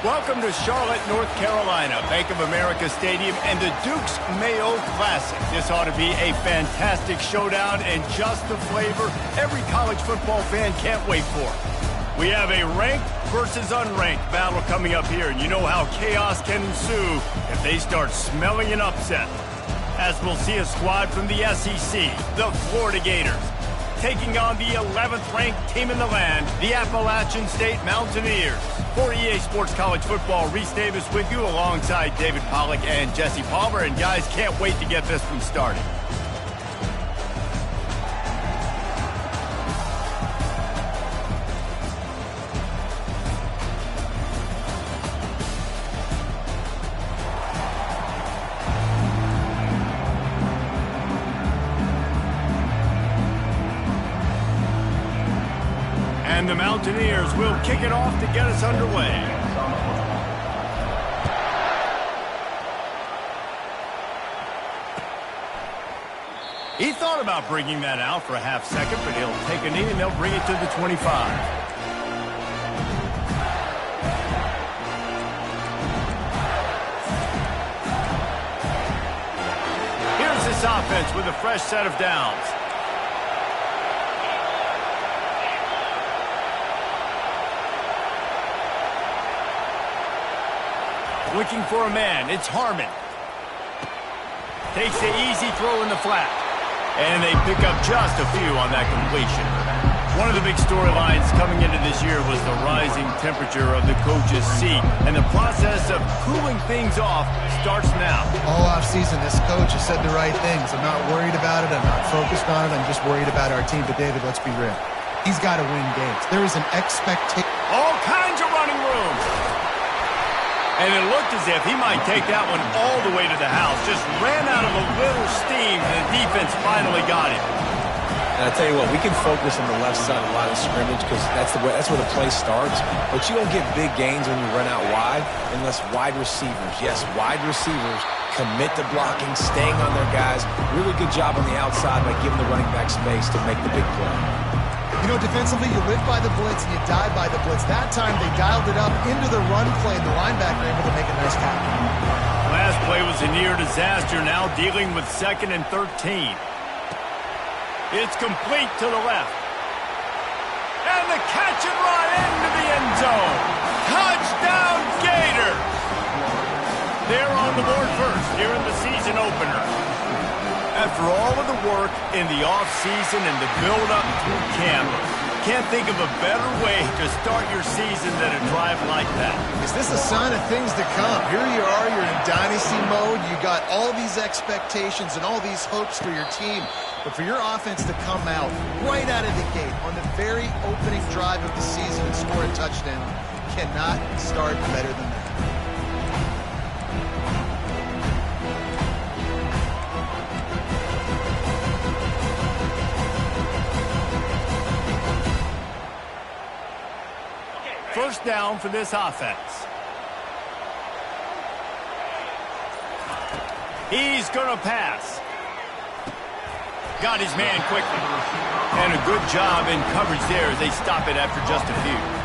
Welcome to Charlotte, North Carolina, Bank of America Stadium, and the Duke's Mayo Classic. This ought to be a fantastic showdown and just the flavor every college football fan can't wait for. We have a ranked versus unranked battle coming up here, and you know how chaos can ensue if they start smelling an upset. As we'll see a squad from the SEC, the Florida Gators, taking on the 11th ranked team in the land, the Appalachian State Mountaineers. For EA Sports College Football, Reese Davis with you alongside David Pollack and Jesse Palmer. And guys, can't wait to get this one started. And the Mountaineers will kick it off to get us underway. He thought about bringing that out for a half second, but he'll take a knee and they'll bring it to the 25. Here's this offense with a fresh set of downs. Looking for a man, it's Harmon. Takes the easy throw in the flat. And they pick up just a few on that completion. One of the big storylines coming into this year was the rising temperature of the coach's seat. And the process of cooling things off starts now. All offseason, this coach has said the right things. I'm not worried about it. I'm not focused on it. I'm just worried about our team. But, David, let's be real. He's got to win games. There is an expectation. All kinds of running room. And it looked as if he might take that one all the way to the house. Just ran out of a little steam, and the defense finally got him. And I tell you what, we can focus on the left side of the line of scrimmage because that's where the play starts. But you don't get big gains when you run out wide unless wide receivers, yes, wide receivers, commit to blocking, staying on their guys. Really good job on the outside by giving the running back space to make the big play. You know, defensively, you live by the blitz and you die by the blitz. That time, they dialed it up into the run play, and the linebacker able to make a nice tackle. Last play was a near disaster, now dealing with 2nd and 13. It's complete to the left. And the catch and run into the end zone. Touchdown, Gators! They're on the board first here in the season opener. After all of the work in the offseason and the build-up through camp, can't think of a better way to start your season than a drive like that. Is this a sign of things to come? Here you are, you're in dynasty mode. You got all these expectations and all these hopes for your team. But for your offense to come out right out of the gate on the very opening drive of the season and score a touchdown cannot start better than that. First down for this offense. He's going to pass. Got his man quickly. And a good job in coverage there as they stop it after just a few.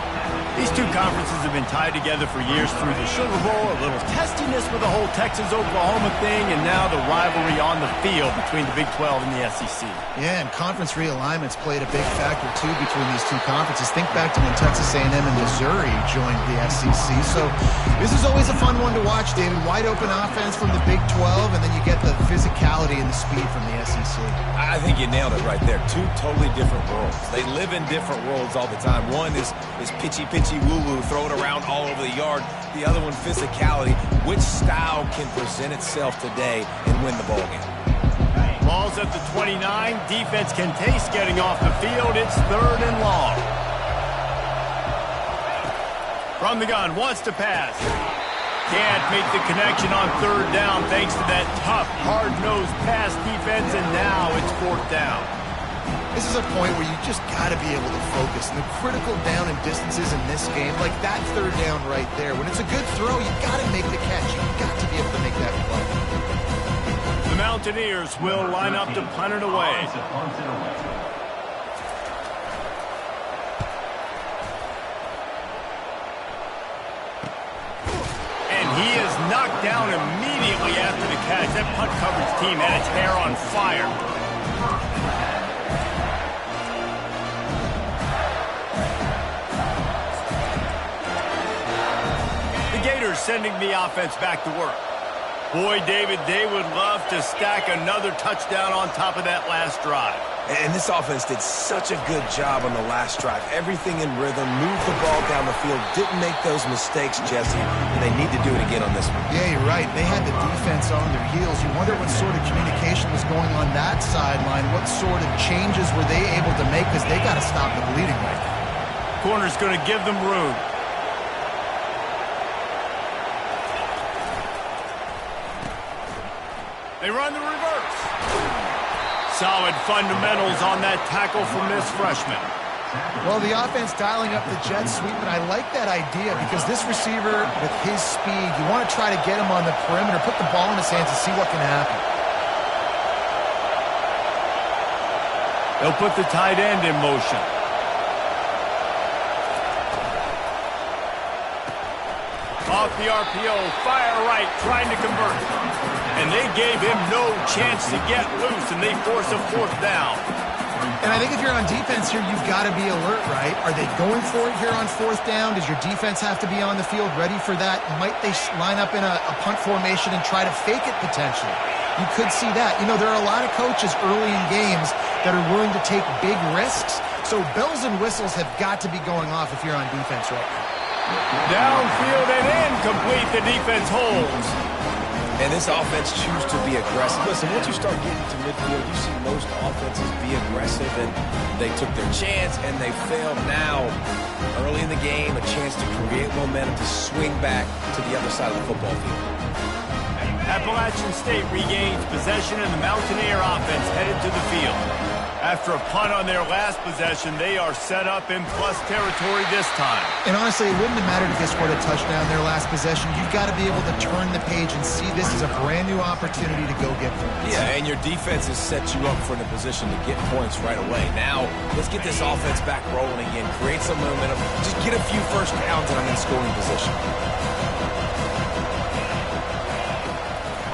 These two conferences have been tied together for years through the Sugar Bowl, a little testiness with the whole Texas-Oklahoma thing, and now the rivalry on the field between the Big 12 and the SEC. Yeah, and conference realignments played a big factor, too, between these two conferences. Think back to when Texas A&M and Missouri joined the SEC. So this is always a fun one to watch, David. Wide open offense from the Big 12, and then you get the physicality and the speed from the SEC. I think you nailed it right there. Two totally different worlds. They live in different worlds all the time. One is pitchy woo-woo, throw it around all over the yard. The other one, physicality. Which style can present itself today and win the ball game? Ball's at the 29. Defense can taste getting off the field. It's 3rd and long. From the gun, wants to pass. Can't make the connection on 3rd down thanks to that tough, hard-nosed pass defense, and now it's 4th down. This is a point where you just got to be able to focus. And the critical down and distances in this game, like that 3rd down right there. When it's a good throw, you got to make the catch. You got to be able to make that play. The Mountaineers will line up to punt it away. knocked down immediately after the catch. That punt coverage team had its hair on fire. The Gators sending the offense back to work. Boy, David, they would love to stack another touchdown on top of that last drive. And this offense did such a good job on the last drive. Everything in rhythm, moved the ball down the field, didn't make those mistakes, Jesse, and they need to do it again on this one. Yeah, you're right. They had the defense on their heels. You wonder what sort of communication was going on that sideline. What sort of changes were they able to make, because they got to stop the bleeding right now. Corner's going to give them room. They run the reverse. Solid fundamentals on that tackle from this freshman. Well, the offense dialing up the jet sweep, and I like that idea because this receiver, with his speed, you want to try to get him on the perimeter, put the ball in his hands and see what can happen. They'll put the tight end in motion. Off the RPO, fire right, trying to convert. And they gave him no chance to get loose, and they force a fourth down. And I think if you're on defense here, you've got to be alert, right? Are they going for it here on fourth down? Does your defense have to be on the field ready for that? Might they line up in a punt formation and try to fake it potentially? You could see that. You know, there are a lot of coaches early in games that are willing to take big risks. So bells and whistles have got to be going off if you're on defense right now. Downfield and incomplete. The defense holds. And this offense chooses to be aggressive. Listen, once you start getting to midfield, you see most offenses be aggressive, and they took their chance, and they failed. Now, early in the game, a chance to create momentum to swing back to the other side of the football field. Appalachian State regains possession, and the Mountaineer offense headed to the field. After a punt on their last possession, they are set up in plus territory this time. And honestly, it wouldn't have mattered if they scored a touchdown their last possession. You've got to be able to turn the page and see this as a brand new opportunity to go get points. Yeah, and your defense has set you up for the position to get points right away. Now, let's get this offense back rolling again. Create some momentum. Just get a few first downs and I'm in scoring position.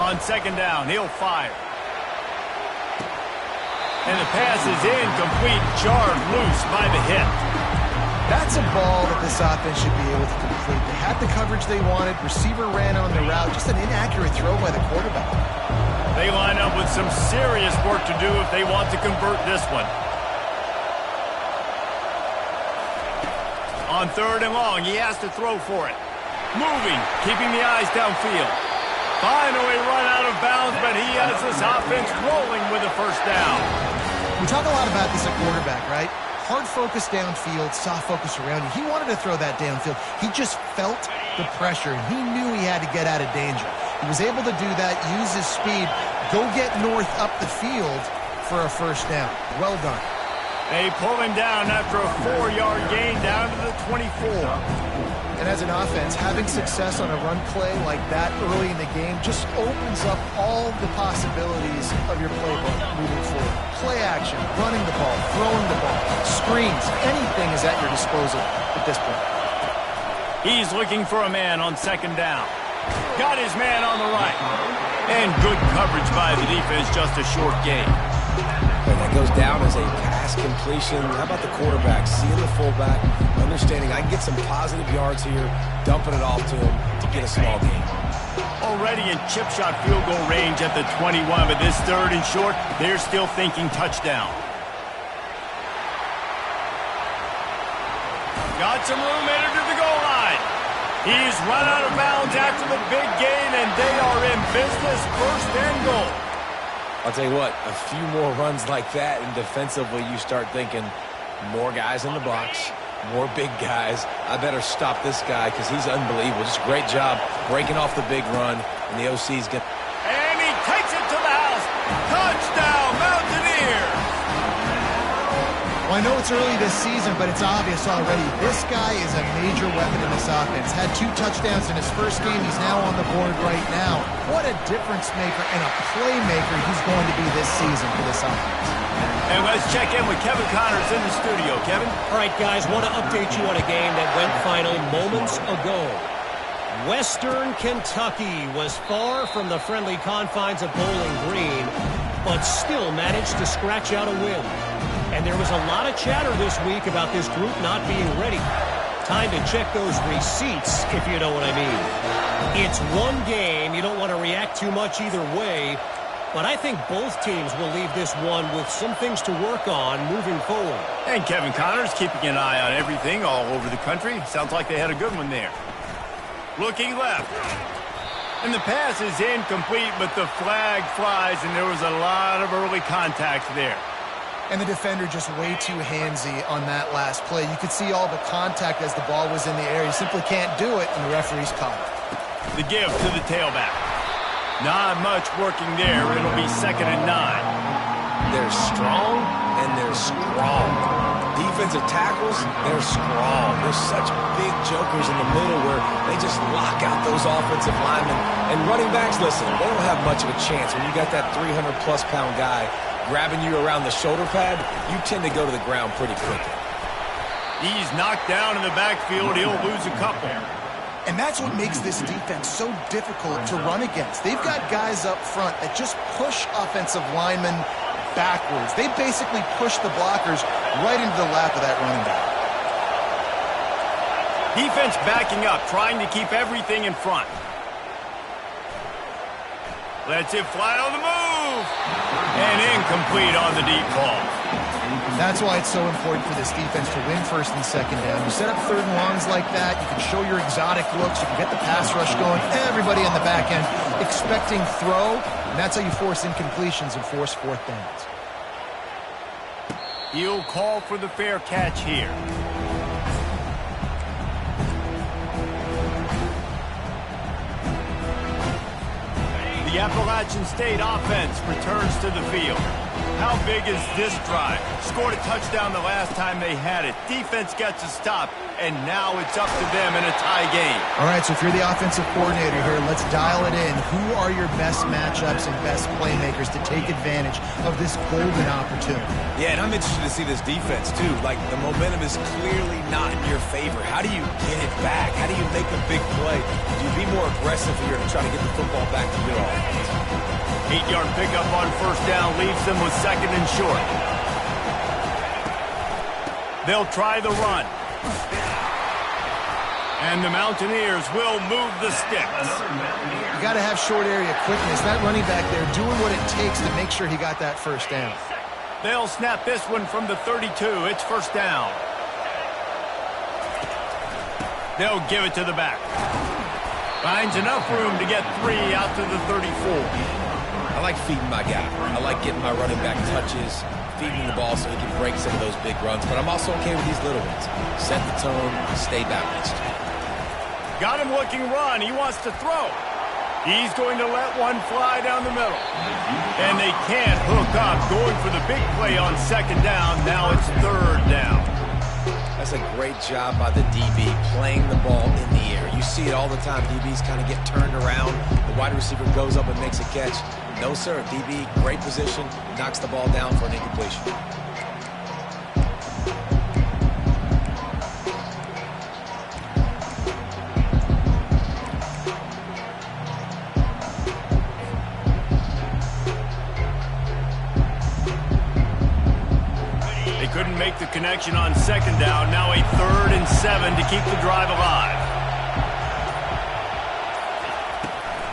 On second down, he'll fire. And the pass is incomplete, jarred loose by the hit. That's a ball that this offense should be able to complete. They had the coverage they wanted. Receiver ran on the route. Just an inaccurate throw by the quarterback. They line up with some serious work to do if they want to convert this one. On third and long, he has to throw for it. Moving, keeping the eyes downfield. Finally run out of bounds, but he has this offense rolling with a first down. We talk a lot about this at quarterback, right? Hard focus downfield, soft focus around you. He wanted to throw that downfield. He just felt the pressure. He knew he had to get out of danger. He was able to do that, use his speed, go get north up the field for a first down. Well done. They pull him down after a 4-yard gain down to the 24. And as an offense, having success on a run play like that early in the game just opens up all the possibilities of your playbook moving forward. Play action, running the ball, throwing the ball, screens, anything is at your disposal at this point. He's looking for a man on second down. Got his man on the right. And good coverage by the defense, just a short gain. And that goes down as a pass completion. How about the quarterback? Seeing the fullback, understanding I can get some positive yards here, dumping it off to him to get a small gain. Already in chip shot field goal range at the 21, but this third and short, they're still thinking touchdown. Got some room, headed to the goal line. He's run out of bounds after the big gain, and they are in business, first and goal. I'll tell you what, a few more runs like that, and defensively you start thinking more guys in the box, more big guys. I better stop this guy because he's unbelievable. Just a great job breaking off the big run, and the OC's going to... And he takes it to the house. Touchdown, Mountaineers! Well, I know it's early this season, but it's obvious already. This guy is a major weapon in this offense. Had 2 touchdowns in his first game. He's now on the board right now. What a difference maker and a playmaker he's going to be this season for this offense. And let's check in with Kevin Connors in the studio. Kevin? All right, guys, want to update you on a game that went final moments ago. Western Kentucky was far from the friendly confines of Bowling Green, but still managed to scratch out a win. And there was a lot of chatter this week about this group not being ready. Time to check those receipts, if you know what I mean. It's one game. You don't want to react too much either way. But I think both teams will leave this one with some things to work on moving forward. And Kevin Connors keeping an eye on everything all over the country. Sounds like they had a good one there. Looking left. And the pass is incomplete, but the flag flies, and there was a lot of early contact there. And the defender just way too handsy on that last play. You could see all the contact as the ball was in the air. You simply can't do it, and the referee's caught it. The give to the tailback. Not much working there. It'll be 2nd and 9. They're strong, and they're strong. Defensive tackles, they're strong. There's such big jokers in the middle where they just lock out those offensive linemen. And running backs, listen, they don't have much of a chance. When you got that 300-plus pound guy grabbing you around the shoulder pad, you tend to go to the ground pretty quickly. He's knocked down in the backfield. He'll lose a couple. And that's what makes this defense so difficult to run against. They've got guys up front that just push offensive linemen backwards. They basically push the blockers right into the lap of that running back. Defense backing up, trying to keep everything in front. Lets it fly on the move. And incomplete on the deep ball. That's why it's so important for this defense to win 1st and 2nd down. You set up 3rd and longs like that. You can show your exotic looks. You can get the pass rush going. Everybody on the back end expecting throw. And that's how you force incompletions and force 4th downs. He'll call for the fair catch here. The Appalachian State offense returns to the field. How big is this drive? Scored a touchdown the last time they had it. Defense gets a stop, and now it's up to them in a tie game. All right, so if you're the offensive coordinator here, let's dial it in. Who are your best matchups and best playmakers to take advantage of this golden opportunity? Yeah, and I'm interested to see this defense, too. Like, the momentum is clearly not in your favor. How do you get it back? How do you make a big play? Do you be more aggressive here to try to get the football back to your offense? 8-yard pickup on 1st down leaves them with 2nd and short. They'll try the run. And the Mountaineers will move the sticks. You got to have short area quickness. That running back there doing what it takes to make sure he got that 1st down. They'll snap this one from the 32. It's 1st down. They'll give it to the back. Finds enough room to get 3 out to the 34. I like feeding my guy. I like getting my running back touches, feeding the ball so he can break some of those big runs. But I'm also okay with these little ones. Set the tone, stay balanced. Got him looking run. He wants to throw. He's going to let one fly down the middle. And they can't hook up. Going for the big play on 2nd down. Now it's 3rd down. That's a great job by the DB playing the ball in the air. You see it all the time. DBs kind of get turned around. The wide receiver goes up and makes a catch. No, sir. DB, great position, knocks the ball down for an incompletion. They couldn't make the connection on 2nd down. Now a 3rd and 7 to keep the drive alive.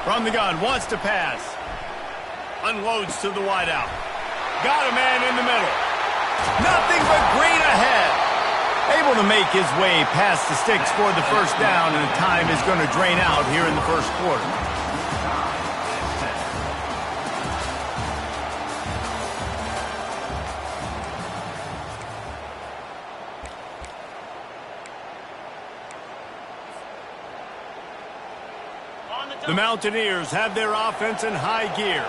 From the gun, wants to pass. Unloads to the wideout. Got a man in the middle. Nothing but green ahead. Able to make his way past the sticks for the 1st down, and the time is going to drain out here in the 1st quarter. The Mountaineers have their offense in high gear.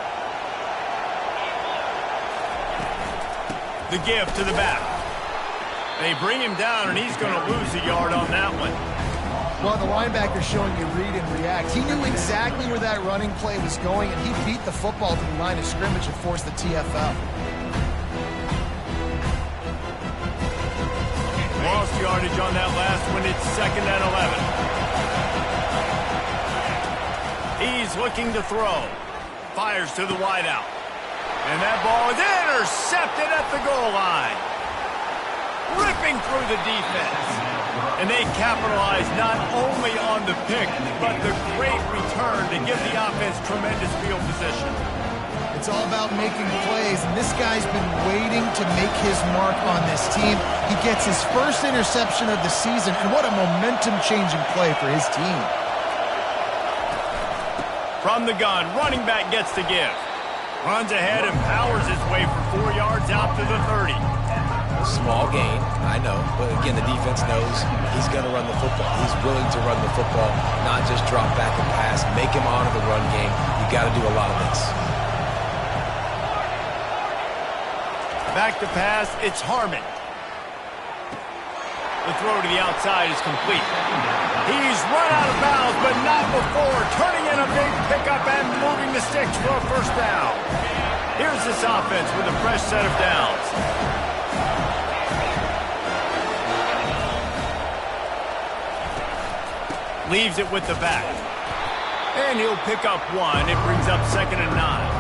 The give to the back. They bring him down, and he's going to lose a yard on that one. Well, the linebacker's showing you read and react. He knew exactly where that running play was going, and he beat the football to the line of scrimmage and forced the TFL. Lost yardage on that last one. It's 2nd and 11. He's looking to throw. Fires to the wideout. And that ball is intercepted at the goal line. Ripping through the defense. And they capitalize not only on the pick, but the great return to give the offense tremendous field position. It's all about making plays, and this guy's been waiting to make his mark on this team. He gets his first interception of the season, and what a momentum-changing play for his team. From the gun, running back gets the give. Runs ahead and powers his way for 4 yards out to the 30. Small gain, I know, but again, the defense knows he's going to run the football. He's willing to run the football, not just drop back and pass, make him honor the run game. You got to do a lot of this. Back to pass, it's Harmon. The throw to the outside is complete. He's run out of bounds, but not before turning in a big pickup and moving the sticks for a first down. Here's this offense with a fresh set of downs. Leaves it with the back. And he'll pick up one. It brings up 2nd and 9.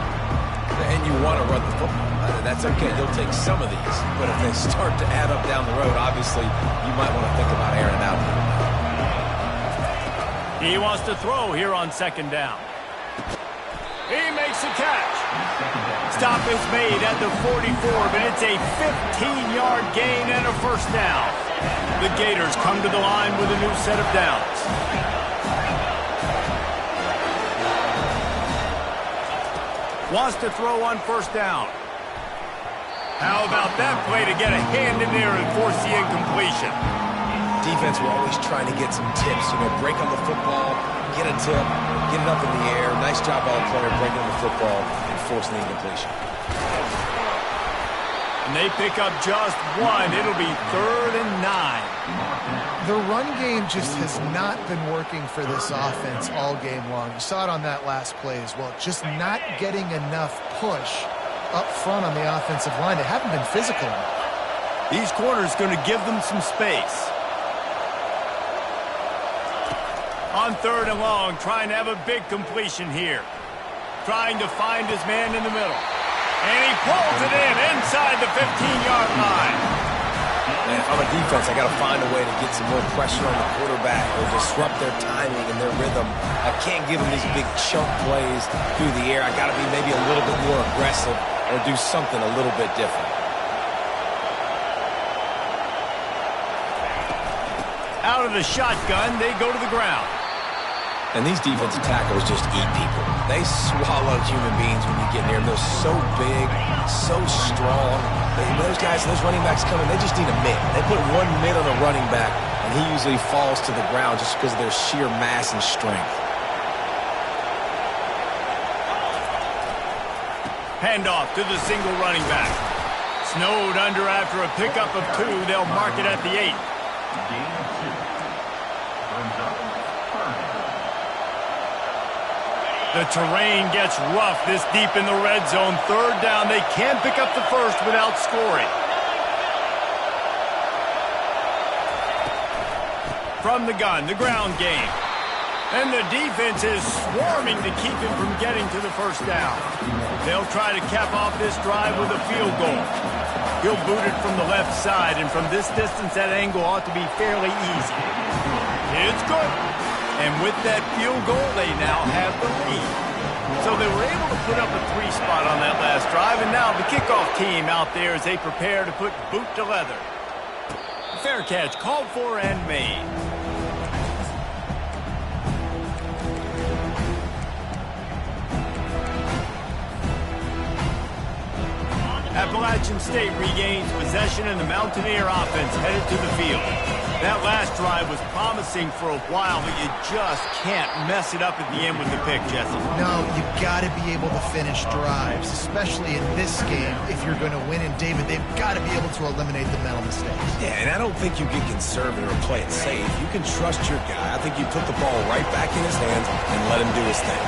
And you want to run the football. That's okay. You'll take some of these. But if they start to add up down the road, obviously, you might want to think about airing it out. He wants to throw here on 2nd down. He makes a catch. Stop is made at the 44, but it's a 15-yard gain and a first down. The Gators come to the line with a new set of downs. Wants to throw on first down. How about that play to get a hand in there and force the incompletion? Defense will always trying to get some tips. Break on the football, get a tip, get it up in the air. Nice job by the player breaking on the football and forcing the incompletion. And they pick up just one. It'll be 3rd and 9. The run game just has not been working for this offense all game long. You saw it on that last play as well. Just not getting enough push up front on the offensive line. They haven't been physical enough. These corners going to give them some space. On 3rd and long, trying to have a big completion here. Trying to find his man in the middle. And he pulls it in inside the 15-yard line. Man, if I'm a defense, I got to find a way to get some more pressure on the quarterback or disrupt their timing and their rhythm. I can't give them these big chunk plays through the air. I got to be maybe a little bit more aggressive or do something a little bit different. Out of the shotgun, they go to the ground. And these defensive tackles just eat people. They swallow human beings when you get near them. They're so big, so strong. Those guys, those running backs coming, they just need a mid. They put one mid on a running back, and he usually falls to the ground just because of their sheer mass and strength. Handoff to the single running back. Snowed under after a pickup of 2. They'll mark it at the 8. The terrain gets rough this deep in the red zone. 3rd down. They can't pick up the first without scoring. From the gun, the ground game. And the defense is swarming to keep him from getting to the first down. They'll try to cap off this drive with a field goal. He'll boot it from the left side, and from this distance, that angle ought to be fairly easy. It's good. And with that field goal, they now have the lead. So they were able to put up a 3 spot on that last drive, and now the kickoff team out there as they prepare to put boot to leather. Fair catch called for and made. Appalachian State regains possession, and the Mountaineer offense headed to the field. That last drive was promising for a while, but you just can't mess it up at the end with the pick, Jesse. No, you've got to be able to finish drives, especially in this game if you're going to win. And, David, they've got to be able to eliminate the mental mistakes. Yeah, and I don't think you get conservative or play it safe. You can trust your guy. I think you put the ball right back in his hands and let him do his thing.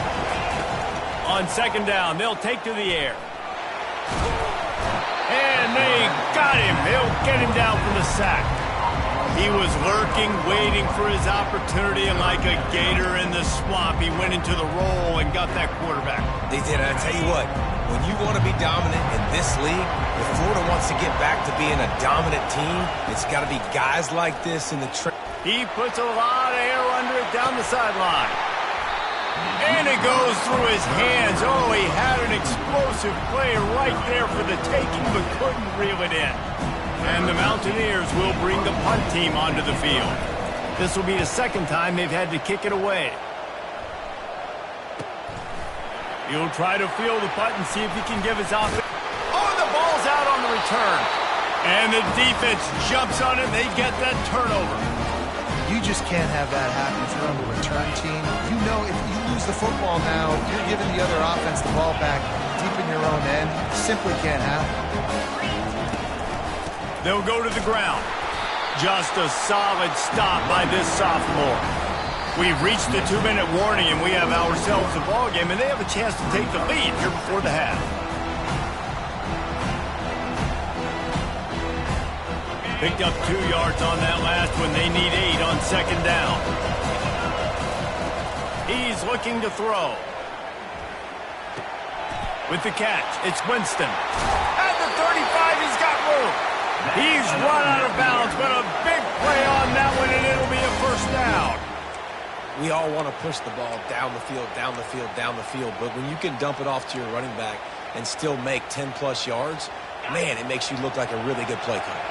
On 2nd down, they'll take to the air. And they got him. They'll get him down from the sack. He was lurking, waiting for his opportunity, and like a gator in the swamp, he went into the roll and got that quarterback. They did, and I tell you what, when you want to be dominant in this league, if Florida wants to get back to being a dominant team, it's got to be guys like this in the He puts a lot of air under it down the sideline. And it goes through his hands. Oh, he had an explosive play right there for the taking, but couldn't reel it in. And the Mountaineers will bring the punt team onto the field. This will be the second time they've had to kick it away. He'll try to field the punt and see if he can give his offense. Oh, the ball's out on the return. And the defense jumps on it. They get that turnover. You just can't have that happen if you're on the return team. You know if you lose the football now, you're giving the other offense the ball back deep in your own end. It simply can't happen. They'll go to the ground. Just a solid stop by this sophomore. We've reached the 2-minute warning, and we have ourselves a ball game, and they have a chance to take the lead here before the half. Picked up 2 yards on that last one. They need 8 on second down. He's looking to throw. With the catch, it's Winston. At the 35, he's got room. He's run out of bounds, but a big play on that one, and it'll be a first down. We all want to push the ball down the field, down the field, down the field, but when you can dump it off to your running back and still make 10-plus yards, man, it makes you look like a really good play caller.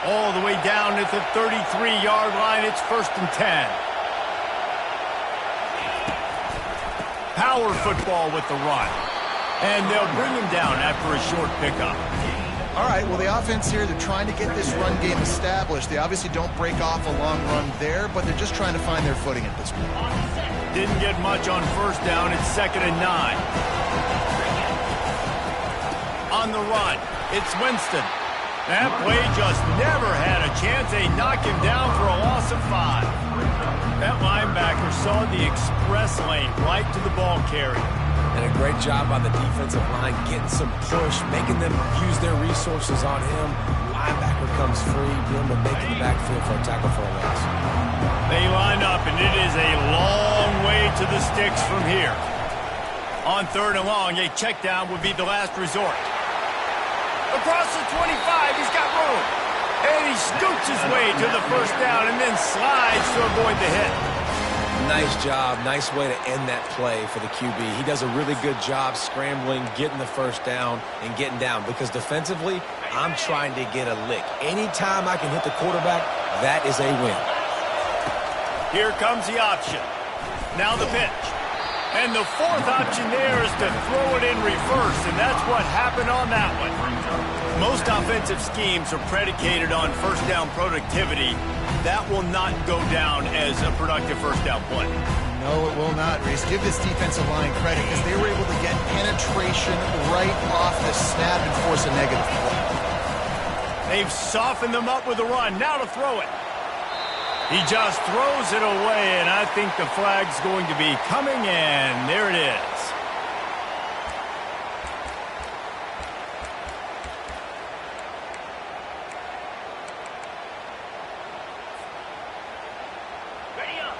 All the way down at the 33-yard line, it's 1st and 10. Power football with the run. And they'll bring him down after a short pickup. All right, well, the offense here, they're trying to get this run game established. They obviously don't break off a long run there, but they're just trying to find their footing at this point. Didn't get much on first down. It's 2nd and 9. On the run, it's Winston. That play just never had a chance. They knock him down for a loss of 5. That linebacker saw the express lane right to the ball carrier. And a great job by the defensive line, getting some push, making them use their resources on him. Linebacker comes free, bring him back in the backfield for a tackle for a loss. They line up, and it is a long way to the sticks from here. On 3rd and long, a check down would be the last resort. Across the 25, he's got room. And he scoots his way to the first down and then slides to avoid the hit. Nice job. Nice way to end that play for the QB. He does a really good job scrambling, getting the first down, and getting down. Because defensively, I'm trying to get a lick. Anytime I can hit the quarterback, that is a win. Here comes the option. Now the pitch. And the 4th option there is to throw it in reverse, and that's what happened on that one. Most offensive schemes are predicated on first down productivity. That will not go down as a productive first down play. No, it will not, Reese. Give this defensive line credit because they were able to get penetration right off the snap and force a negative play. They've softened them up with a run. Now to throw it. He just throws it away, and I think the flag's going to be coming in. There it is.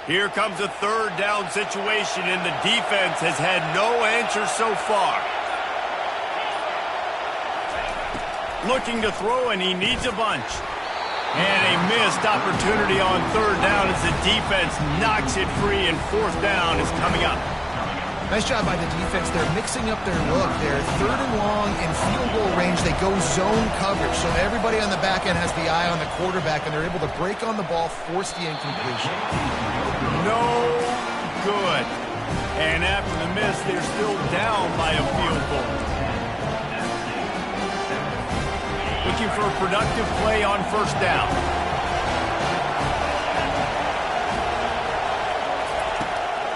Here comes a 3rd down situation, and the defense has had no answer so far. Looking to throw, and he needs a bunch. And a missed opportunity on 3rd down as the defense knocks it free, and 4th down is coming up. Nice job by the defense. They're mixing up their look. They're 3rd and long in field goal range. They go zone coverage, so everybody on the back end has the eye on the quarterback, and they're able to break on the ball, force the incompletion. No good. And after the miss, they're still down by a field goal. Looking for a productive play on first down.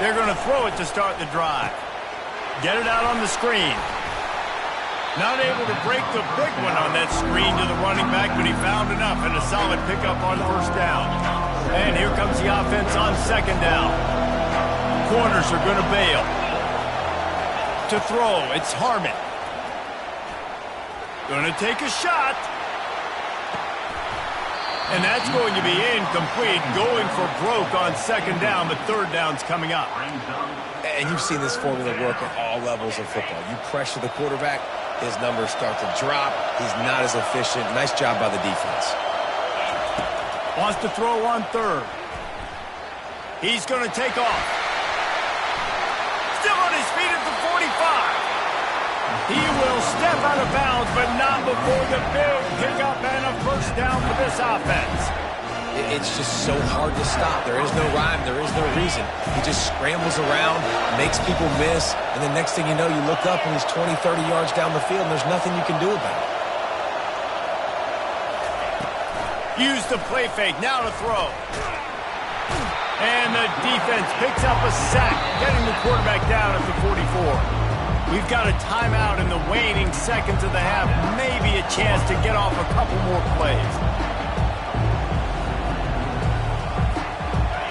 They're going to throw it to start the drive. Get it out on the screen. Not able to break the big one on that screen to the running back, but he found enough and a solid pickup on first down. And here comes the offense on second down. Corners are going to bail. To throw, it's Harmon. Going to take a shot. And that's going to be incomplete, going for broke on second down, but third down's coming up. And you've seen this formula work at all levels of football. You pressure the quarterback, his numbers start to drop. He's not as efficient. Nice job by the defense. Wants to throw on third. He's going to take off. Still on his feet at the 45. He will step out of bounds, but not before the big pickup and a first down for this offense. It's just so hard to stop. There is no rhyme. There is no reason. He just scrambles around, makes people miss, and the next thing you know, you look up and he's 20, 30 yards down the field, and there's nothing you can do about it. Use the play fake. Now to throw. And the defense picks up a sack, getting the quarterback down at the 44. We've got a timeout in the waning seconds of the half. Maybe a chance to get off a couple more plays.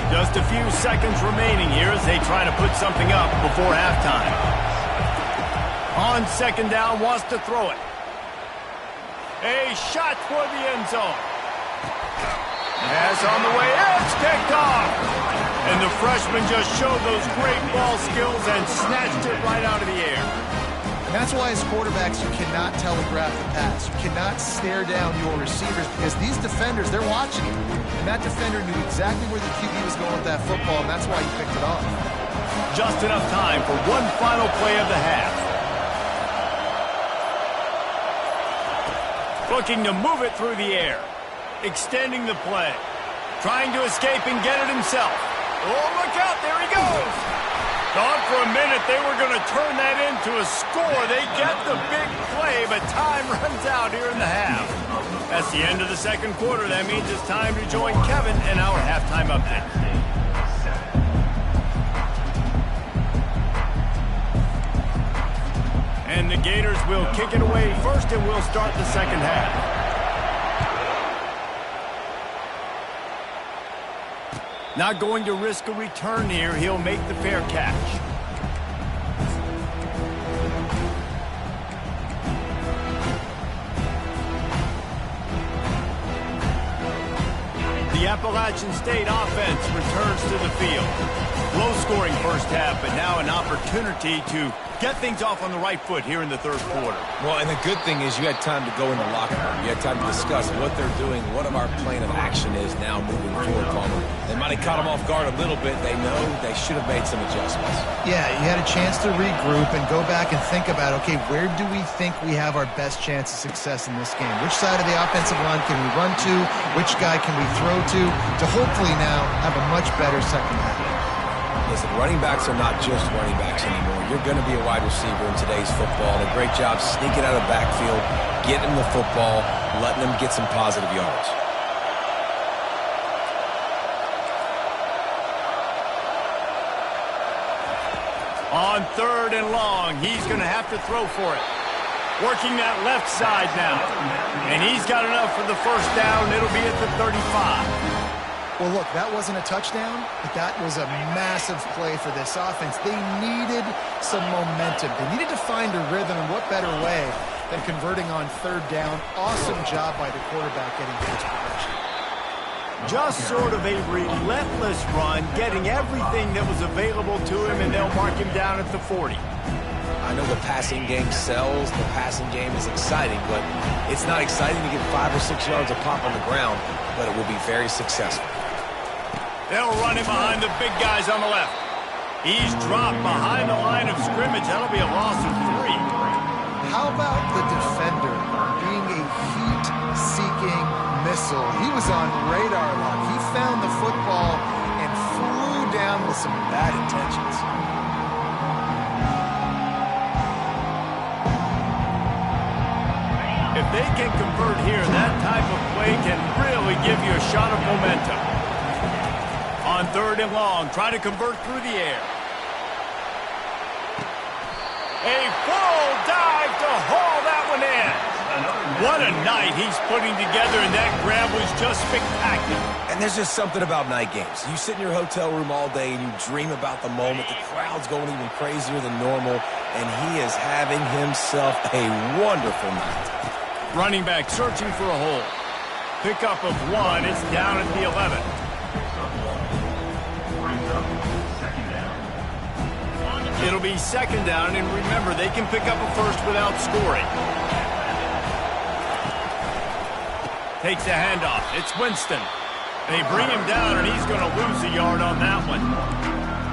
Just a few seconds remaining here as they try to put something up before halftime. On second down, wants to throw it. A shot toward the end zone. Pass on the way. It's picked off. And the freshman just showed those great ball skills and snatched it right out of the air. And that's why as quarterbacks, you cannot telegraph the pass. You cannot stare down your receivers because these defenders, they're watching you. And that defender knew exactly where the QB was going with that football, and that's why he picked it off. Just enough time for one final play of the half. Looking to move it through the air. Extending the play. Trying to escape and get it himself. Oh, look out. There he goes. Thought for a minute they were going to turn that into a score. They get the big play, but time runs out here in the half. That's the end of the second quarter. That means it's time to join Kevin in our halftime update. And the Gators will kick it away first, and we'll start the second half. Not going to risk a return here. He'll make the fair catch. The Appalachian State offense returns to the field. Low-scoring first half, but now an opportunity to get things off on the right foot here in the third quarter. Well, and the good thing is you had time to go in the locker room. You had time to discuss what they're doing, what our plan of action is now moving forward, Palmer. They might have caught them off guard a little bit. They know they should have made some adjustments. Yeah, you had a chance to regroup and go back and think about, okay, where do we think we have our best chance of success in this game? Which side of the offensive line can we run to? Which guy can we throw to hopefully now have a much better second half? Listen, running backs are not just running backs anymore. You're going to be a wide receiver in today's football. And a great job sneaking out of the backfield, getting them the football, letting them get some positive yards. On third and long, he's going to have to throw for it. Working that left side now. And he's got enough for the first down. It'll be at the 35. Well, look, that wasn't a touchdown, but that was a massive play for this offense. They needed some momentum. They needed to find a rhythm, and what better way than converting on third down. Awesome job by the quarterback getting his progression. Just sort of a relentless run, getting everything that was available to him, and they'll mark him down at the 40. I know the passing game sells, the passing game is exciting, but it's not exciting to get 5 or 6 yards of pop on the ground, but it will be very successful. They'll run him behind the big guys on the left. He's dropped behind the line of scrimmage. That'll be a loss of 3. How about the defender being a heat-seeking missile? He was on radar lock. He found the football and flew down with some bad intentions. If they can convert here, that type of play can really give you a shot of momentum. On third and long, trying to convert through the air. A full dive to haul that one in. What a night he's putting together, and that grab was just spectacular. And there's just something about night games. You sit in your hotel room all day and you dream about the moment. The crowd's going even crazier than normal, and he is having himself a wonderful night. Running back searching for a hole. Pickup of 1. It's down at the 11. It'll be second down, and remember, they can pick up a first without scoring. Takes a handoff. It's Winston. They bring him down, and he's going to lose a yard on that one.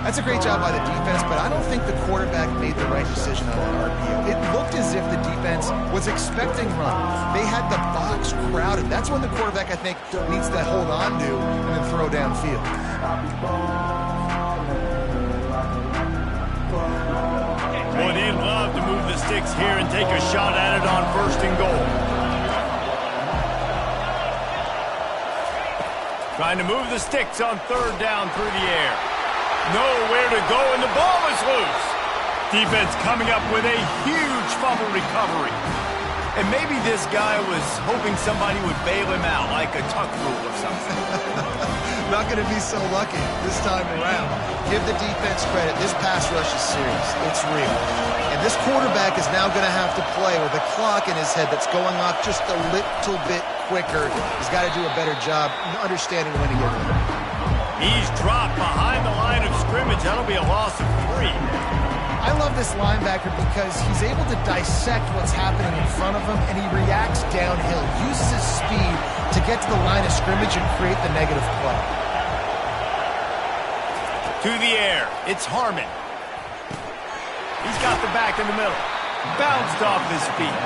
That's a great job by the defense, but I don't think the quarterback made the right decision on the RPO. It looked as if the defense was expecting run. They had the box crowded. That's when the quarterback, I think, needs to hold on to and then throw downfield. Well, they'd love to move the sticks here and take a shot at it on 1st and goal. Trying to move the sticks on 3rd down through the air. Nowhere to go, and the ball is loose. Defense coming up with a huge fumble recovery. And maybe this guy was hoping somebody would bail him out, like a tuck rule or something. Not going to be so lucky this time around. Give the defense credit. This pass rush is serious. It's real. And this quarterback is now going to have to play with a clock in his head that's going off just a little bit quicker. He's got to do a better job understanding when to get rid of it. He's dropped behind the line of scrimmage. That'll be a loss of 3. I love this linebacker because he's able to dissect what's happening in front of him, and he reacts downhill, uses his speed to get to the line of scrimmage and create the negative play. To the air. It's Harmon. He's got the back in the middle. Bounced off his feet.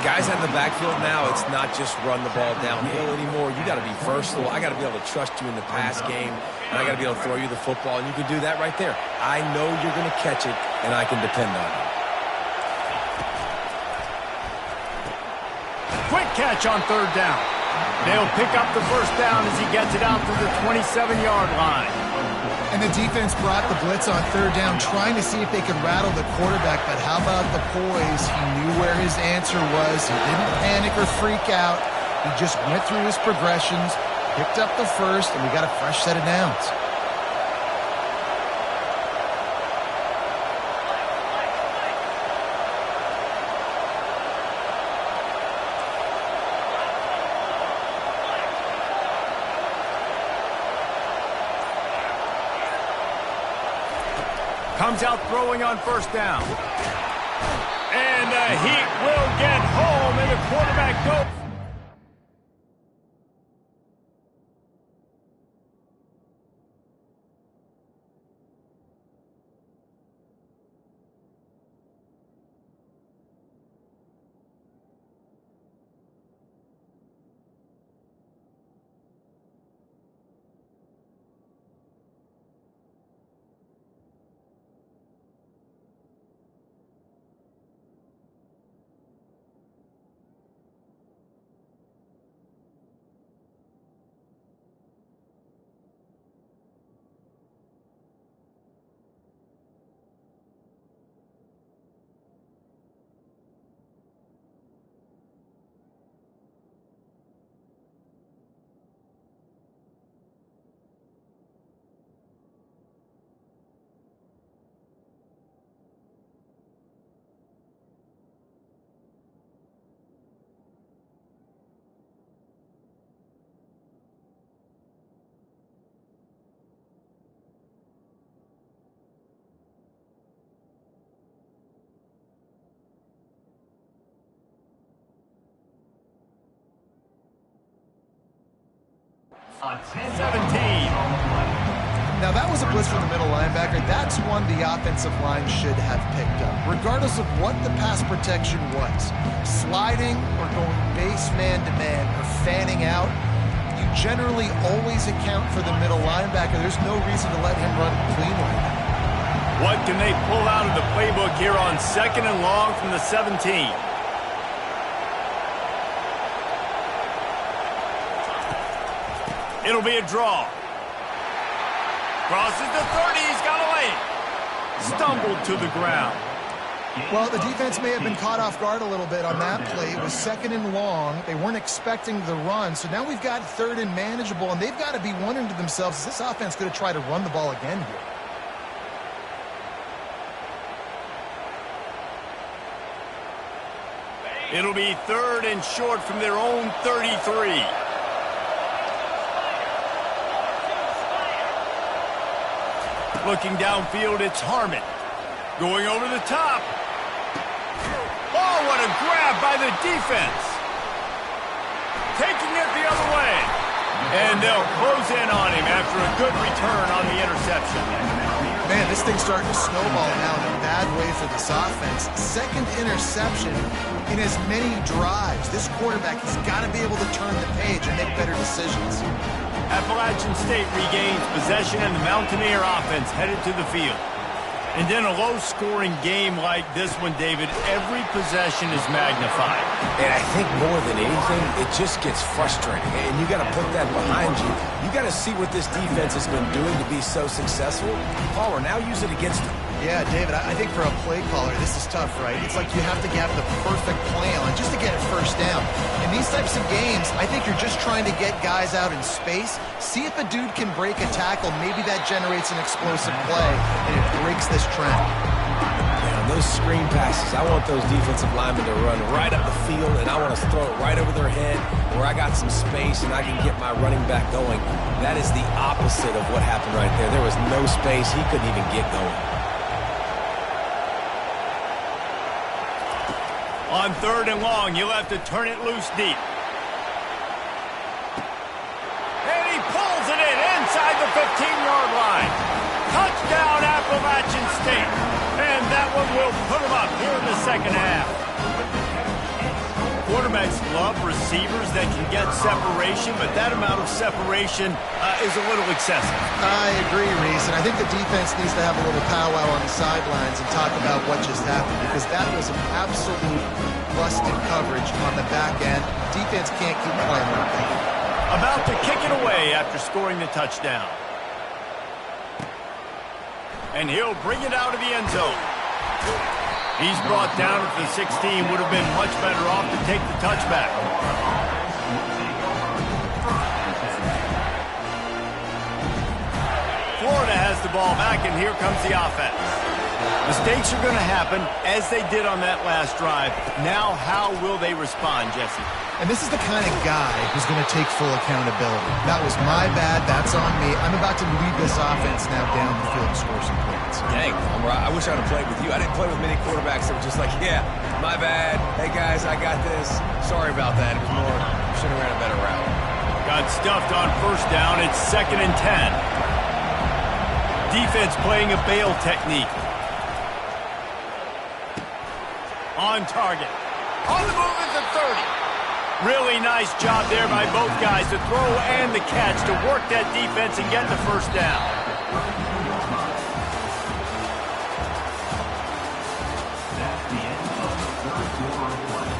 Guys out in the backfield now, it's not just run the ball downhill anymore. You got to be versatile. I got to be able to trust you in the pass game, and I got to be able to throw you the football, and you can do that right there. I know you're going to catch it, and I can depend on you. Quick catch on 3rd down. They'll pick up the 1st down as he gets it out to the 27-yard line. And the defense brought the blitz on 3rd down, trying to see if they could rattle the quarterback. But how about the poise? He knew where his answer was. He didn't panic or freak out. He just went through his progressions, picked up the 1st, and we got a fresh set of downs. Comes out throwing on 1st down. And the Heat will get home, and the quarterback goes. On 10-17. Now, that was a blitz from the middle linebacker. That's one the offensive line should have picked up, regardless of what the pass protection was. Sliding or going base man-to-man or fanning out, you generally always account for the middle linebacker. There's no reason to let him run clean like that. What can they pull out of the playbook here on 2nd and long from the 17? It'll be a draw. Crosses the 30. He's got a lane. Stumbled to the ground. Well, the defense may have been caught off guard a little bit on that play. It was 2nd and long. They weren't expecting the run. So now we've got 3rd and manageable, and they've got to be wondering to themselves, is this offense going to try to run the ball again here? It'll be 3rd and short from their own 33. Looking downfield, it's Harmon. Going over the top. Oh, what a grab by the defense. Taking it the other way. And they'll close in on him after a good return on the interception. Man, this thing's starting to snowball now in a bad way for this offense. 2nd interception in as many drives. This quarterback has got to be able to turn the page and make better decisions. Appalachian State regains possession and the Mountaineer offense headed to the field. And in a low-scoring game like this one, David, every possession is magnified. And I think more than anything, it just gets frustrating. And you got to put that behind you. You got to see what this defense has been doing to be so successful. Palmer, now use it against them. Yeah, David, I think for a play caller, this is tough, right? It's like you have to have the perfect plan just to get a first down. In these types of games, I think you're just trying to get guys out in space, see if a dude can break a tackle. Maybe that generates an explosive play, and it breaks this trend. Man, those screen passes, I want those defensive linemen to run right up the field, and I want to throw it right over their head where I got some space and I can get my running back going. That is the opposite of what happened right there. There was no space. He couldn't even get going. On 3rd and long, you'll have to turn it loose deep. And he pulls it in inside the 15-yard line. Touchdown, Appalachian State. And that one will put them up here in the 2nd half. Quarterbacks love receivers that can get separation, but that amount of separation is a little excessive. I agree, Reese, and I think the defense needs to have a little powwow on the sidelines and talk about what just happened, because that was an absolute busted coverage on the back end. Defense can't keep playing like that. About to kick it away after scoring the touchdown. And he'll bring it out of the end zone. He's brought down at the 16. Would have been much better off to take the touchback. Florida has the ball back, and here comes the offense. Mistakes are going to happen, as they did on that last drive. Now, how will they respond, Jesse? And this is the kind of guy who's going to take full accountability. That was my bad. That's on me. I'm about to lead this offense now down the field and score some points. Dang, I wish I would have played with you. I didn't play with many quarterbacks that were just like, yeah, my bad. Hey, guys, I got this. Sorry about that. It was more, should have ran a better route. Got stuffed on 1st down. It's 2nd and 10. Defense playing a bail technique. On target. On the move at the 30. Really nice job there by both guys, the throw and the catch, to work that defense and get the 1st down. That's the end of the 3rd quarter of play.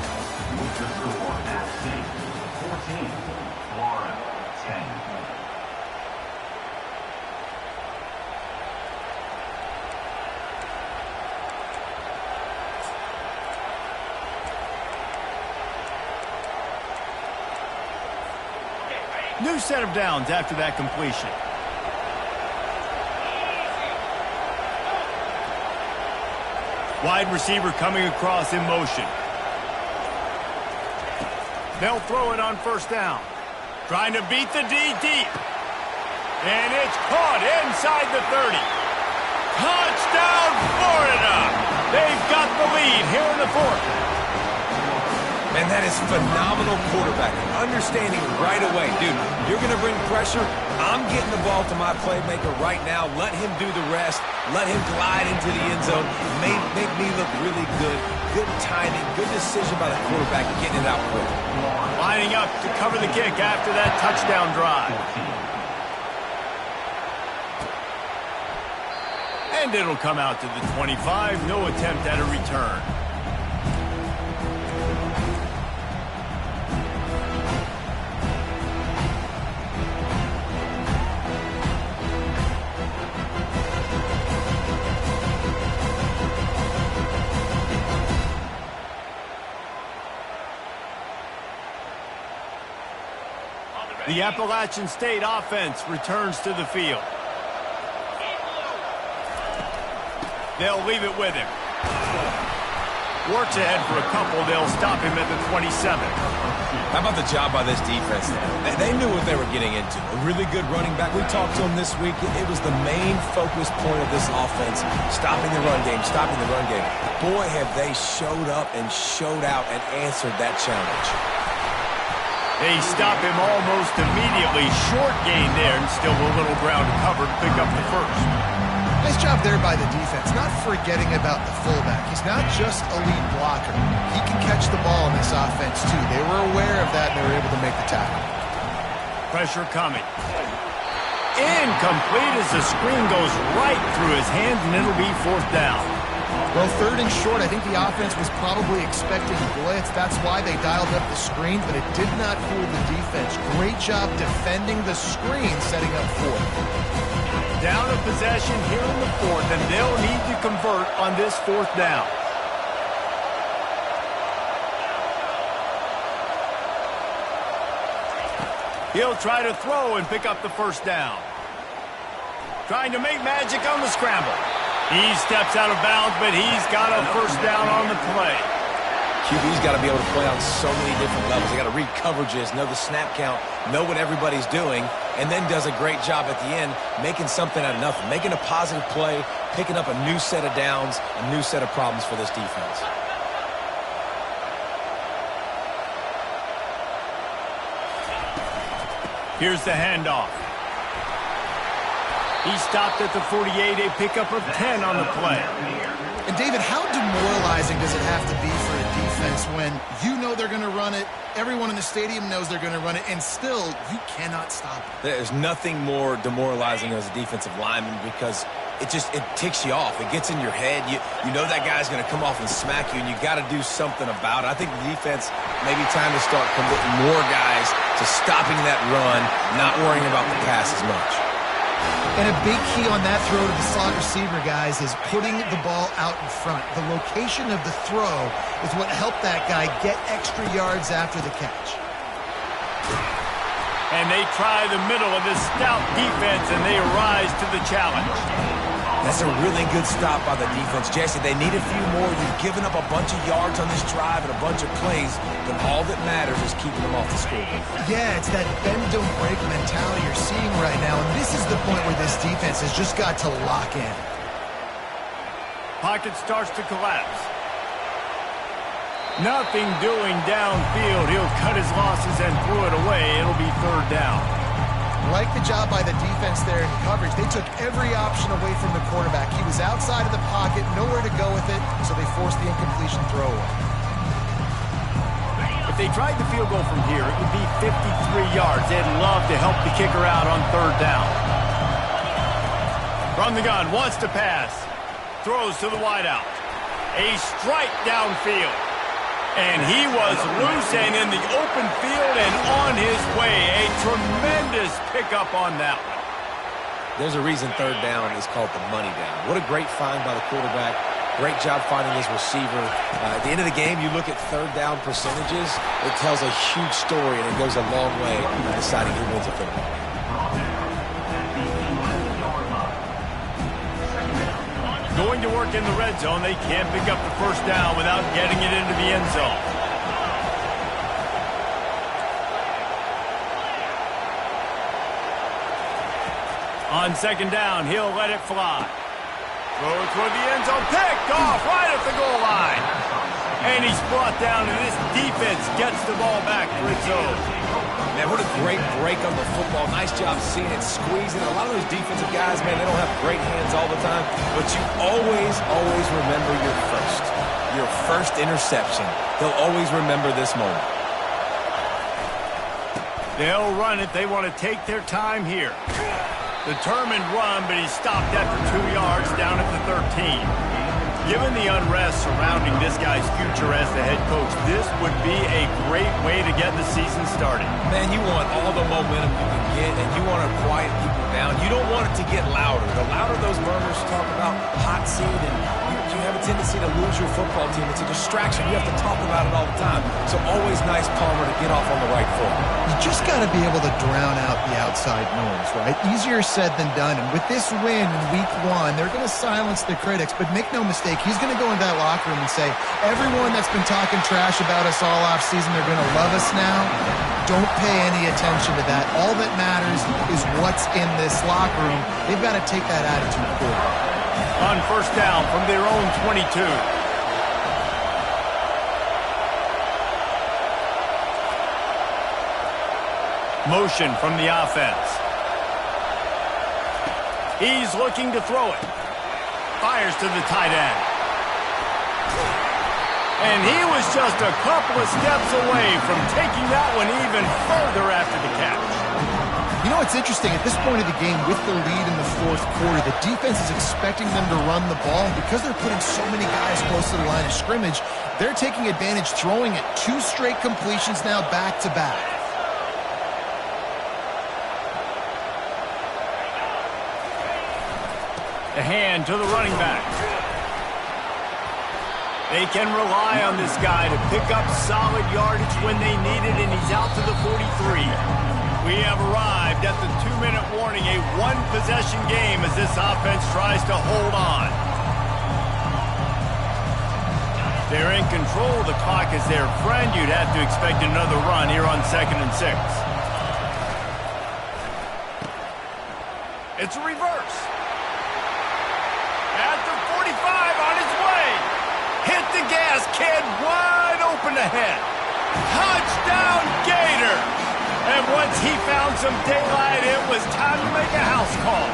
With the score at State 14, Florida 10. New set of downs after that completion. Wide receiver coming across in motion. They'll throw it on 1st down. Trying to beat the D deep. And it's caught inside the 30. Touchdown, Florida! They've got the lead here in the 4th. Man, that is phenomenal quarterbacking. Understanding right away. Dude, you're going to bring pressure. I'm getting the ball to my playmaker right now. Let him do the rest. Let him glide into the end zone. Make me look really good. Good timing. Good decision by the quarterback getting it out quick. Lining up to cover the kick after that touchdown drive. And it'll come out to the 25. No attempt at a return. The Appalachian State offense returns to the field. They'll leave it with him. Works ahead for a couple. They'll stop him at the 27. How about the job by this defense? They knew what they were getting into. A really good running back. We talked to him this week. It was the main focus point of this offense, stopping the run game, stopping the run game. Boy, have they showed up and showed out and answered that challenge. They stop him almost immediately. Short gain there, and still a little ground to cover to pick up the first. Nice job there by the defense, not forgetting about the fullback. He's not just a lead blocker. He can catch the ball in this offense, too. They were aware of that, and they were able to make the tackle. Pressure coming. Incomplete as the screen goes right through his hands, and it'll be 4th down. Well, 3rd and short, I think the offense was probably expecting blitz. That's why they dialed up the screen, but it did not fool the defense. Great job defending the screen, setting up 4th. Down of possession here in the 4th, and they'll need to convert on this 4th down. He'll try to throw and pick up the 1st down. Trying to make magic on the scramble. He steps out of bounds, but he's got a 1st down on the play. QB's got to be able to play on so many different levels. They got to read coverages, know the snap count, know what everybody's doing, and then does a great job at the end making something out of nothing, making a positive play, picking up a new set of downs, a new set of problems for this defense. Here's the handoff. He stopped at the 48, a pickup of 10 on the play. And David, how demoralizing does it have to be for a defense when you know they're going to run it, everyone in the stadium knows they're going to run it, and still you cannot stop it? There's nothing more demoralizing as a defensive lineman because it ticks you off. It gets in your head. You know that guy's going to come off and smack you, and you got to do something about it. I think the defense maybe time to start committing more guys to stopping that run, not worrying about the pass as much. And a big key on that throw to the slot receiver, guys, is putting the ball out in front. The location of the throw is what helped that guy get extra yards after the catch. And they try the middle of this stout defense, and they rise to the challenge. That's a really good stop by the defense, Jesse. They need a few more. You've given up a bunch of yards on this drive and a bunch of plays, but all that matters is keeping them off the score. Yeah, it's that bend, don't break mentality you're seeing right now, and this is the point where this defense has just got to lock in. Pocket starts to collapse. Nothing doing downfield. He'll cut his losses and throw it away. It'll be 3rd down. Like the job by the defense there in coverage. They took every option away from the quarterback. He was outside of the pocket, nowhere to go with it, so they forced the incompletion throw away. If they tried the field goal from here, it would be 53 yards. They'd love to help the kicker out on 3rd down. From the gun, wants to pass. Throws to the wideout. A strike downfield. And he was loose and in the open field and on his way. A tremendous pickup on that one. There's a reason 3rd down is called the money down. What a great find by the quarterback. Great job finding his receiver. At the end of the game, you look at 3rd down percentages. It tells a huge story, and it goes a long way in deciding who wins a football game. Going to work in the red zone. They can't pick up the 1st down without getting it into the end zone. On 2nd down, he'll let it fly. Throw toward the end zone. Picked off right at the goal line. And he's brought down, and this defense gets the ball back for its own. Man, what a great break on the football. Nice job seeing it, squeezing. A lot of those defensive guys, man, they don't have great hands all the time, but you always remember your first interception. They'll always remember this moment. They'll run it. They want to take their time here. Determined run, but he stopped after 2 yards down at the 13. Given the unrest surrounding this guy's future as the head coach, this would be a great way to get the season started. Man, you want all the momentum you can get, and you want to quiet people down. You don't want it to get louder. The louder those murmurs talk about hot seat, and you have a tendency to lose your football team. It's a distraction. You have to talk about it all the time. So always nice, Palmer, to get off on the right foot. You just got to be able to drown out the outside noise, right? Easier said than done. And with this win in week 1, they're going to silence the critics. But make no mistake, he's going to go into that locker room and say, everyone that's been talking trash about us all offseason, they're going to love us now. Don't pay any attention to that. All that matters is what's in this locker room. They've got to take that attitude forward. On first down from their own 22. Motion from the offense. He's looking to throw it. Fires to the tight end. And he was just a couple of steps away from taking that one even further after the catch. You know what's interesting? At this point of the game, with the lead in the fourth quarter, the defense is expecting them to run the ball. And because they're putting so many guys close to the line of scrimmage, they're taking advantage, throwing it 2 straight completions now back-to-back. The hand to the running back. They can rely on this guy to pick up solid yardage when they need it, and he's out to the 43. We have arrived at the 2-minute warning, a 1-possession game as this offense tries to hold on. They're in control of the clock as their friend. You'd have to expect another run here on 2nd and 6. It's a reverse. At the 45 on his way. Hit the gas, kid. Wide open ahead. Touchdown, Gator. And once he found some daylight, it was time to make a house call.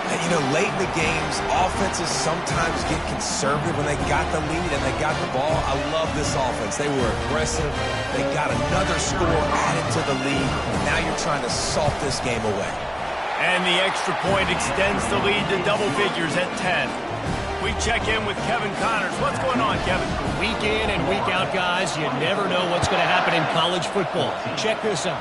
And, you know, late in the games, offenses sometimes get conservative when they got the lead and they got the ball. I love this offense. They were aggressive. They got another score added to the lead. And now you're trying to salt this game away. And the extra point extends the lead to double figures at 10. We check in with Kevin Connors. What's going on, Kevin? Week in and week out, guys, you never know what's going to happen in college football. Check this out.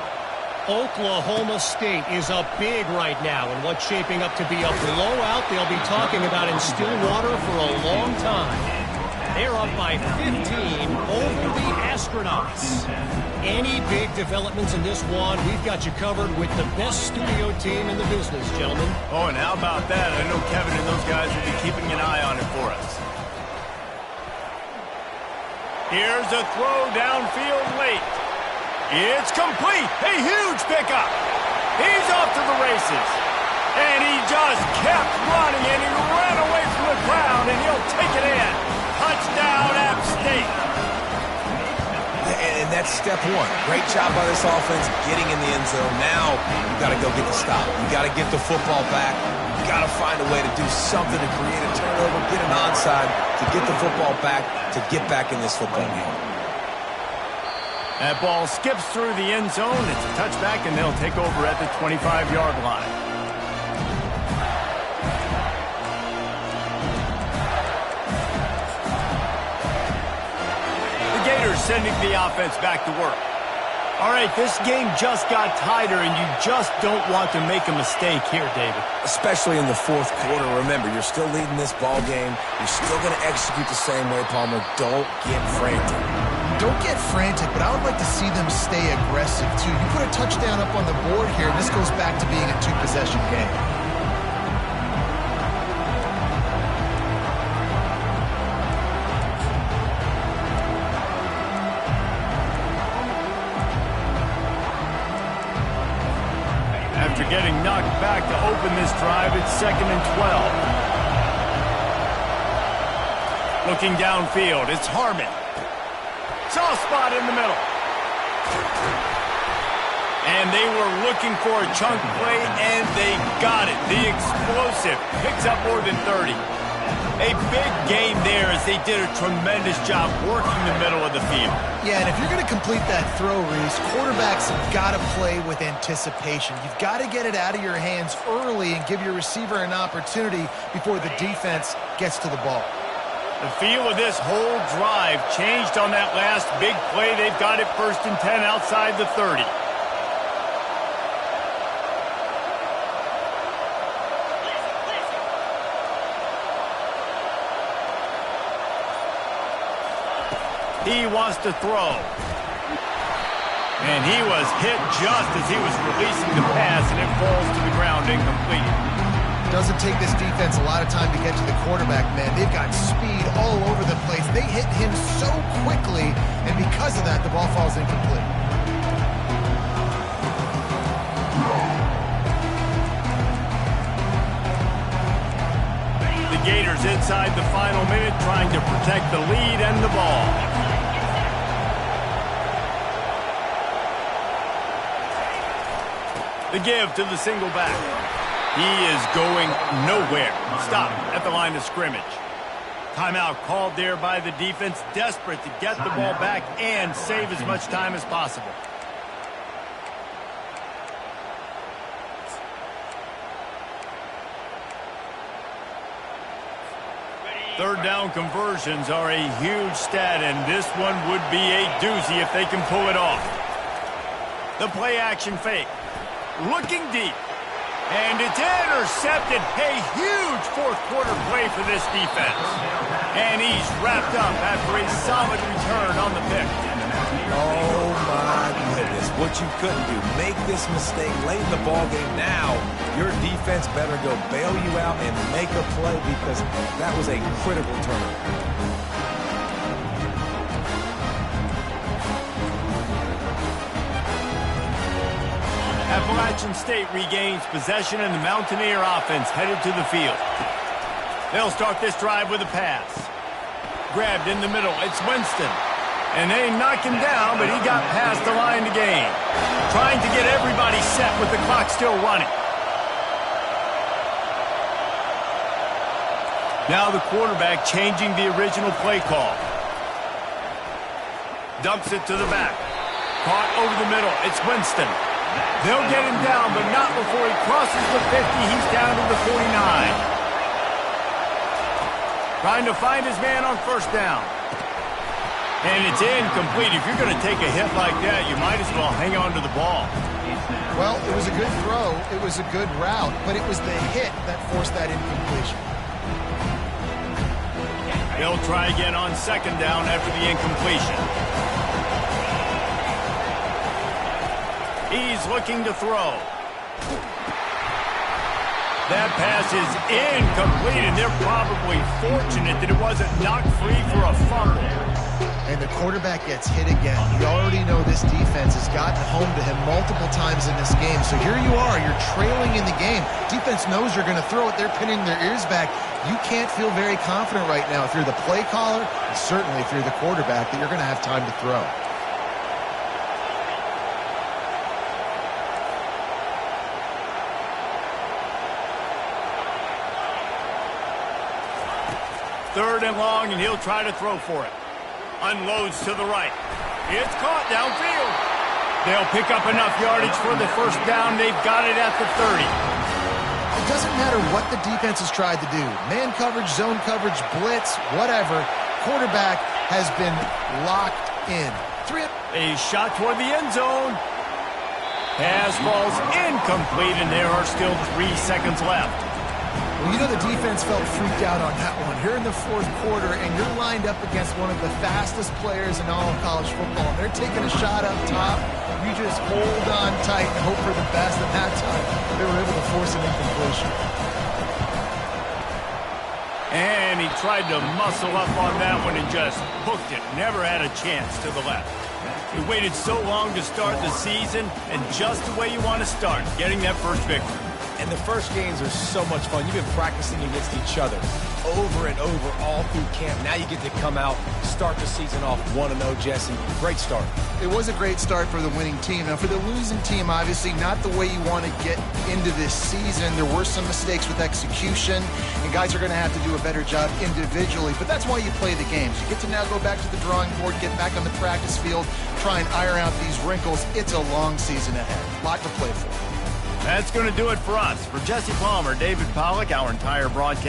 Oklahoma State is up big right now in what's shaping up to be a blowout they'll be talking about in Stillwater for a long time. They're up by 15 over the Astronauts. Any big developments in this one, we've got you covered with the best studio team in the business, gentlemen. Oh, and how about that? I know Kevin and those guys will be keeping an eye on it for us. Here's a throw downfield late. It's complete. A huge pickup. He's off to the races. And he just kept running, and he ran away from the crowd, and he'll take it in. Touchdown, App State. And that's step 1. Great job by this offense getting in the end zone. Now you got to go get the stop. You got to get the football back. You got to find a way to do something to create a turnover, get an onside, to get the football back, to get back in this football game. That ball skips through the end zone. It's a touchback, and they'll take over at the 25-yard line. Gators sending the offense back to work. All right, this game just got tighter, and you just don't want to make a mistake here, David. Especially in the fourth quarter. Remember, you're still leading this ball game. You're still going to execute the same way, Palmer. Don't get frantic. Don't get frantic, but I would like to see them stay aggressive, too. You put a touchdown up on the board here, and this goes back to being a 2-possession game. After getting knocked back to open this drive, it's 2nd and 12. Looking downfield, it's Harmon. Soft spot in the middle. And they were looking for a chunk play, and they got it. The explosive picks up more than 30. A big gain there as they did a tremendous job working the middle of the field. Yeah, and if you're going to complete that throw, Reese, quarterbacks have got to play with anticipation. You've got to get it out of your hands early and give your receiver an opportunity before the defense gets to the ball. The feel of this whole drive changed on that last big play. They've got it 1st and 10 outside the 30. He wants to throw. And he was hit just as he was releasing the pass, and it falls to the ground incomplete. Doesn't take this defense a lot of time to get to the quarterback, man. They've got speed all over the place. They hit him so quickly, and because of that, the ball falls incomplete. The Gators inside the final minute trying to protect the lead and the ball. The give to the single back. He is going nowhere. Stop at the line of scrimmage. Timeout called there by the defense, desperate to get the ball back and save as much time as possible. Third down conversions are a huge stat, and this one would be a doozy if they can pull it off. The play action fake. Looking deep. And it's intercepted. A huge fourth quarter play for this defense. And he's wrapped up after a solid return on the pick. Oh, my goodness. What you couldn't do. Make this mistake late in the ball game. Now, your defense better go bail you out and make a play because that was a critical turn. Appalachian State regains possession, and the Mountaineer offense headed to the field. They'll start this drive with a pass. Grabbed in the middle. It's Winston. And they knocked him down, but he got past the line to gain. Trying to get everybody set with the clock still running. Now the quarterback changing the original play call. Dumps it to the back. Caught over the middle. It's Winston. They'll get him down, but not before he crosses the 50. He's down to the 49. Trying to find his man on first down. And it's incomplete. If you're going to take a hit like that, you might as well hang on to the ball. Well, it was a good throw. It was a good route, but it was the hit that forced that incompletion. They'll try again on second down after the incompletion. He's looking to throw. That pass is incomplete, and they're probably fortunate that it wasn't knocked free for a fumble. And the quarterback gets hit again. You already know this defense has gotten home to him multiple times in this game. So here you are, you're trailing in the game. Defense knows you're going to throw it. They're pinning their ears back. You can't feel very confident right now if you're the play caller, and certainly if you're the quarterback, that you're going to have time to throw. Third and long, and he'll try to throw for it. Unloads to the right. It's caught downfield. They'll pick up enough yardage for the first down. They've got it at the 30. It doesn't matter what the defense has tried to do. Man coverage, zone coverage, blitz, whatever. Quarterback has been locked in. A shot toward the end zone. Pass falls incomplete, and there are still 3 seconds left. Well, you know the defense felt freaked out on that one. You're in the fourth quarter, and you're lined up against one of the fastest players in all of college football. And they're taking a shot up top. You just hold on tight and hope for the best. And that time, they were able to force an incompletion. And he tried to muscle up on that one and just hooked it. Never had a chance to the left. He waited so long to start the season, and just the way you want to start, getting that first victory. And the first games are so much fun. You've been practicing against each other over and over all through camp. Now you get to come out, start the season off 1-0, Jesse. Great start. It was a great start for the winning team. Now, for the losing team, obviously not the way you want to get into this season. There were some mistakes with execution, and guys are going to have to do a better job individually. But that's why you play the games. You get to now go back to the drawing board, get back on the practice field, try and iron out these wrinkles. It's a long season ahead. A lot to play for. That's going to do it for us. For Jesse Palmer, David Pollack, our entire broadcast